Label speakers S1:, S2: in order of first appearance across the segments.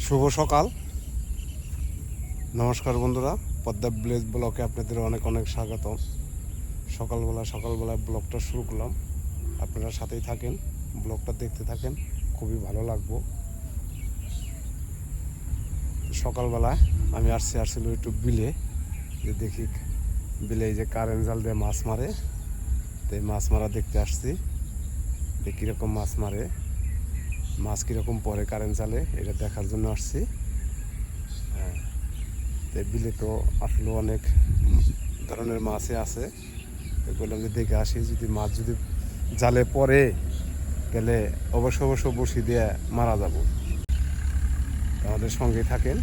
S1: শুভ সকাল, নমস্কার বন্ধুরা। পদ্মা ভিলেজ ব্লকে আপনাদের অনেক অনেক স্বাগতম। সকালবেলা ব্লগটা শুরু করলাম। আপনারা সাথেই থাকেন, ব্লগটা দেখতে থাকেন, খুবই ভালো লাগবো। সকালবেলায় আমি আসছিল একটু বিলে, যে দেখি বিলে যে কারেন্ট জাল দিয়ে মাছ মারে, তো মাছ মারা দেখতে আসছি, যে কীরকম মাছ মারে, মাছ কীরকম পড়ে কারেন্ট জালে, এটা দেখার জন্য আসছি। হ্যাঁ, তো বিলে তো আসলে অনেক ধরনের মাছই আছে। তো বললাম যে দেখে আসি, যদি মাছ যদি জালে পড়ে গেলে অবশ্য বসি দিয়ে মারা যাব। আমাদের সঙ্গেই থাকেন।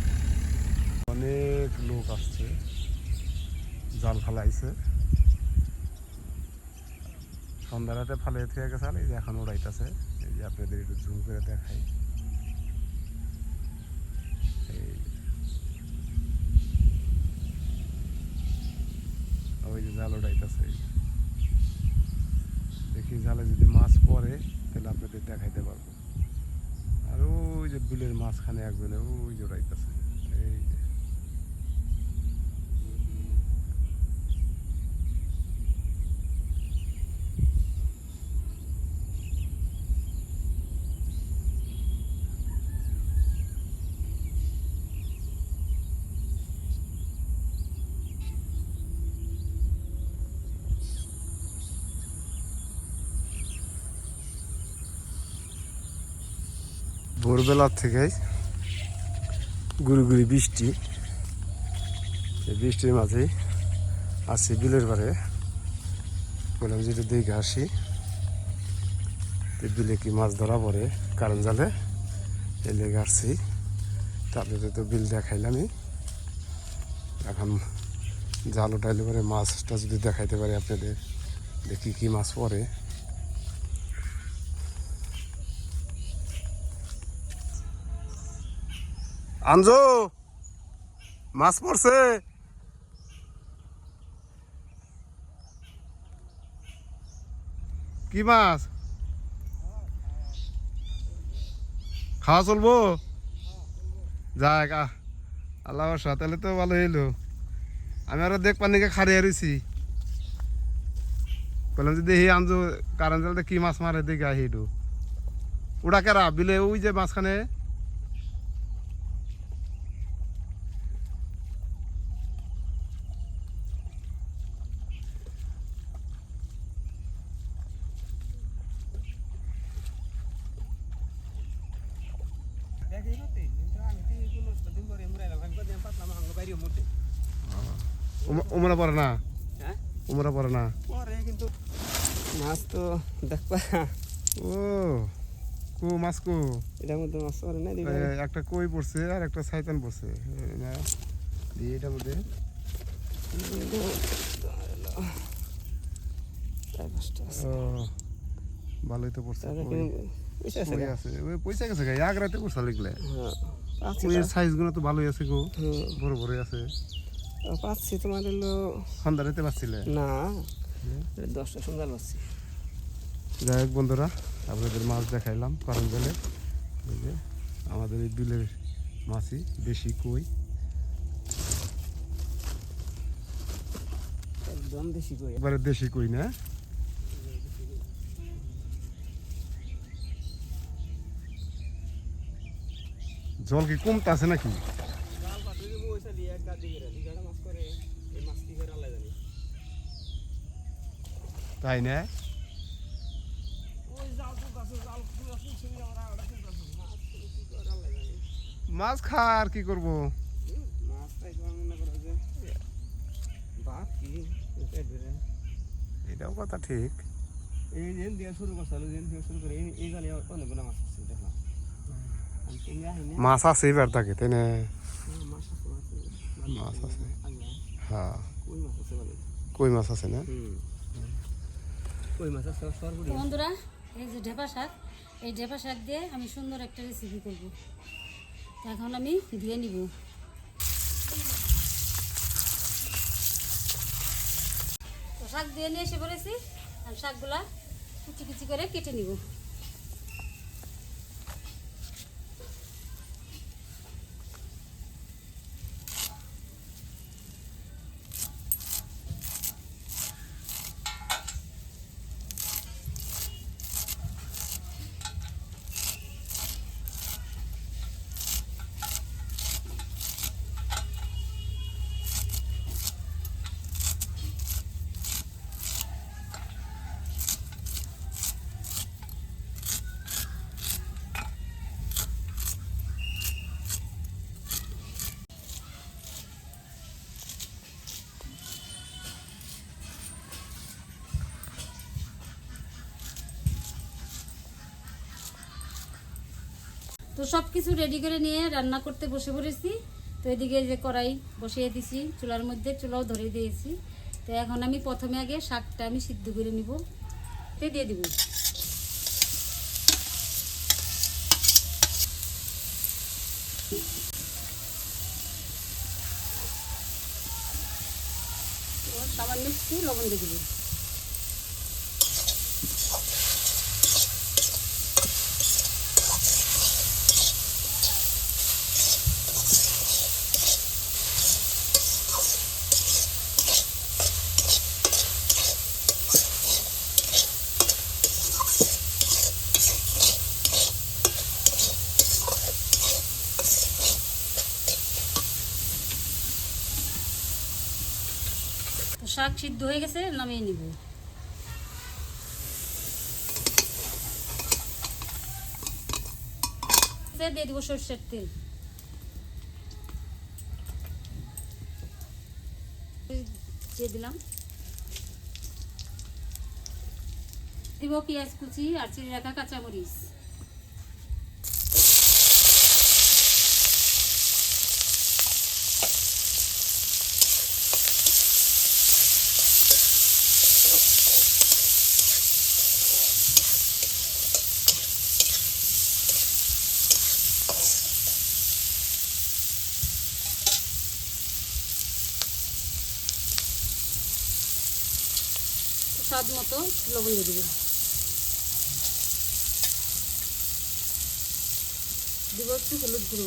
S1: অনেক লোক আসছে, জাল ফালাইছে, সন্ধ্যা রাতে ফালিয়ে থেকে গেছে, এই যে এখন উড়াইতেছে। এই যে আপনাদের একটু জুম করে দেখাই, ওই যে জাল উড়াইতেছে। দেখি জালে যদি মাছ পড়ে তাহলে আপনাদের দেখাইতে পারবো। আর ওই যে বিলের মাঝখানে একজনে ওই যে উড়াইতেছে। এই যে ভোরবেলার থেকে গুড়ি বৃষ্টি, এই বৃষ্টির মাঝেই আসছি বিলের পারে। বললাম যেটা দেখে আসি, বিলে কি মাছ ধরা পড়ে কারণ জালে, এই লেগে আসছি। তারপরে তো বিল দেখাইলামই, এখন জাল উঠাইলে পরে মাছটা যদি দেখাইতে পারি আপনাদের, দেখি কি মাছ পড়ে। আনজো, মাছ পড়ছে। কি মাছ? খাওয়া চলবো? যাক, আল্লাহ বর্ষা, তাহলে তো ভালো হইলো। আমি আরো দেখ পানিকে খারিয়ে রয়েছি, বললাম যে দেখি আনজো কারণ জালতে কি মাছ মারে, দেখে আহি একটু। ওটা কেরা বিলে ওই যে মাঝখানে? উমরা পড়ে না, উমরা পড়ে না,
S2: কিন্তু মাছ তো দেখবা।
S1: ও কো মাছ কো,
S2: এটার মধ্যে মাছ পড়ে না।
S1: একটা কই পড়ছে আর একটা শয়তান পড়ছে, এটার মধ্যে ভালোই তো পড়ছে। পয়সা গেছে গাই আগ রাতে পড়ছা লিখলে, সাইজ গুলো তো ভালোই আছে গো, বড় বড় আছে।
S2: পাচ্ছি তোমার হলো
S1: সন্ধ্যা রাতে পাচ্ছিলে
S2: না, 10টা সন্ধ্যা পাচ্ছি।
S1: যাই হোক বন্ধুরা, আপনাদের মাছ দেখাইলাম কারণ জলে। এই যে আমাদের এই বিলের মাছই দেশি কই,
S2: একদম দেশি কই,
S1: একবারে দেশি কই না। জল কি কমতে আছে নাকি? তাই না? মাছ খা, আর কি করবো। এটাও কথা ঠিক।
S2: এই যে দিয়ে শুরু করছিল, শুরু করে এই জালে অনেকগুলো মাছ আছে দেখলাম।
S1: মাছ আছে এবার থাকে, তাই না? মাছ আছে, হ্যাঁ কই মাছ আছে না?
S3: বন্ধুরা, এই যে ঢেপা শাক, এই ঢেপা শাক দিয়ে আমি সুন্দর একটা রেসিপি করব। এখন আমি ধুয়ে নিব। তো শাক দিয়ে নিয়ে এসে পড়েছি, আর শাকগুলা কুচি কুচি করে কেটে নিব। তো সব কিছু রেডি করে নিয়ে রান্না করতে বসে পড়েছি। তো এদিকে যে কড়াই বসিয়ে দিছি চুলার মধ্যে, চুলাও ধরে দিয়েছি। তো এখন আমি প্রথমে আগে শাকটা আমি সিদ্ধ করে নিব, দিয়ে দিব। সামান্য একটু লবণ দিয়ে দিব। তো শাক সিদ্ধ হয়ে গেছে, নামিয়ে নিব। দিয়ে দিব সরষের তেল, দিয়ে দিলাম। দিব পেঁয়াজ কুচি আর চিড়ে রাখা কাঁচামরিচ। স্বাদ মতো লবণ দিয়ে দিব। দিব একটু হলুদ গুঁড়ো।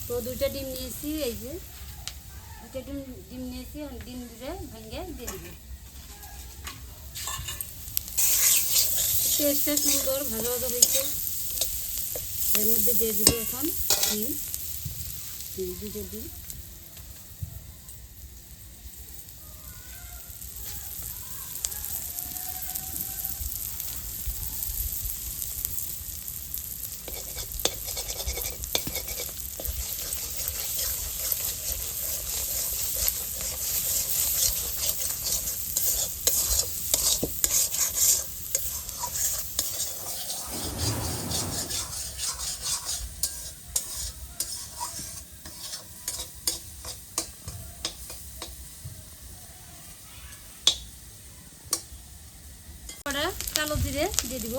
S3: তো 2টা ডিম নিয়েছি, এই যে 2টা ডিম নিয়েছি, ডিম দুটো ভেঙে দিয়ে দিব। টেস্টটা সুন্দর ভালো ভালো হয়েছে। এর মধ্যে দিয়ে দিব এখন ডিম, 2টা ডিম। কালো জিরে দিয়ে দিব।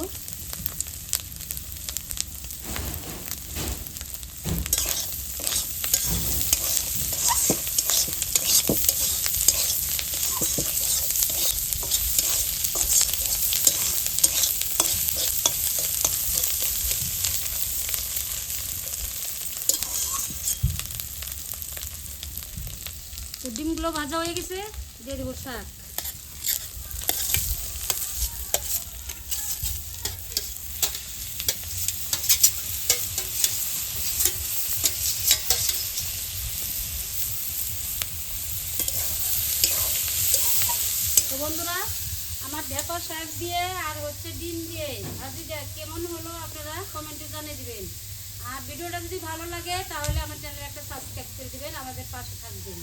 S3: তো ডিমগুলো ভাজা হয়ে গেছে, দিয়ে দেবো শাক। তো বন্ধুরা, আমার ঢেপা শাক দিয়ে আর হচ্ছে ডিম দিয়ে ভাজিটা কেমন হলো আপনারা কমেন্টে জানিয়ে দিবেন। আর ভিডিওটা যদি ভালো লাগে তাহলে আমার চ্যানেলে একটা সাবস্ক্রাইব করে দিবেন, আমাদের পাশে থাকবেন।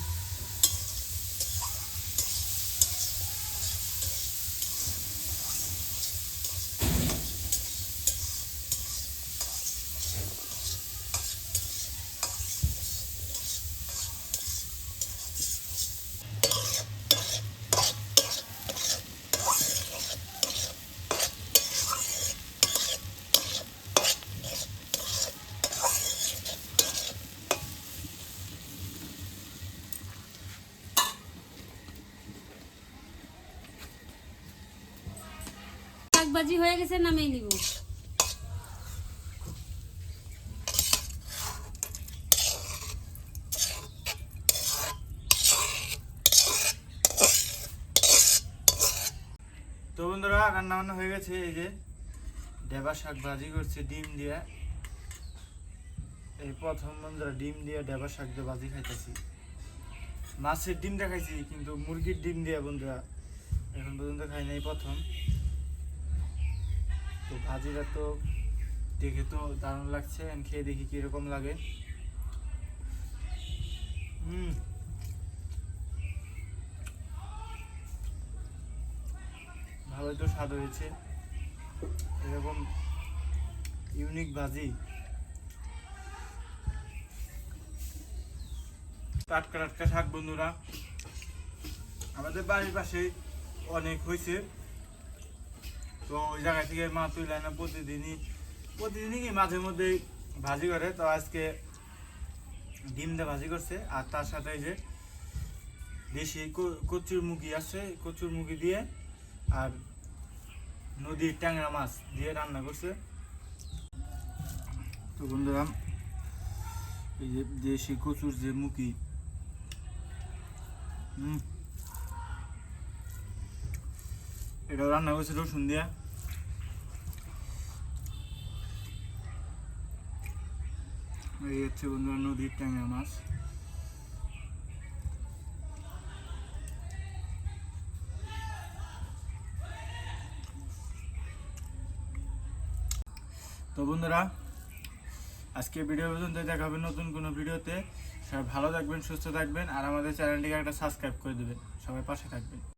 S3: শাক ভাজি হয়ে গেছে, নামিয়ে নিব।
S2: তো বন্ধুরা, রান্না বান্না হয়ে গেছে। এই যে ঢেপা শাক ভাজি করছে ডিম দিয়ে। এই প্রথম বন্ধুরা ডিম দিয়ে ঢেপা শাক দিয়ে ভাজি খাইতেছি। মাছের ডিম দেখাইছি, কিন্তু মুরগির ডিম দিয়ে বন্ধুরা এখন পর্যন্ত খাই নাই, প্রথম। তো ভাজিটা তো দেখে তো দারুণ লাগছে, আমি খেয়ে দেখি কিরকম লাগে। ভালোই তো স্বাদ হয়েছে, এরকম ইউনিক ভাজি। টাটকা টাটকা শাক বন্ধুরা, আমাদের বাড়ির পাশে অনেক হয়েছে, তো ওই জায়গা থেকে মা তুলে না প্রতিদিনই কি মাঝে মধ্যে ভাজি করে। তো আজকে ডিম দিয়ে ভাজি করছে, আর তার সাথে এই যে দেশি কচুর মুখি আছে, কচুর মুখি দিয়ে আর নদীর ট্যাংরা মাছ দিয়ে রান্না করছে। তো বন্ধুরা এই যে দেশি কচুর যে মুখি, এটাও রান্না করছে রসুন দিয়া। এই হচ্ছে বন্ধুরা নদীর ট্যাংরা মাছ। তো বন্ধুরা আজকে ভিডিও পর্যন্ত, দেখা হবে নতুন কোনো ভিডিওতে। সবাই ভালো থাকবেন, সুস্থ থাকবেন, আর আমাদের চ্যানেলটিকে একটা সাবস্ক্রাইব করে দেবেন। সবাই পাশে থাকবেন।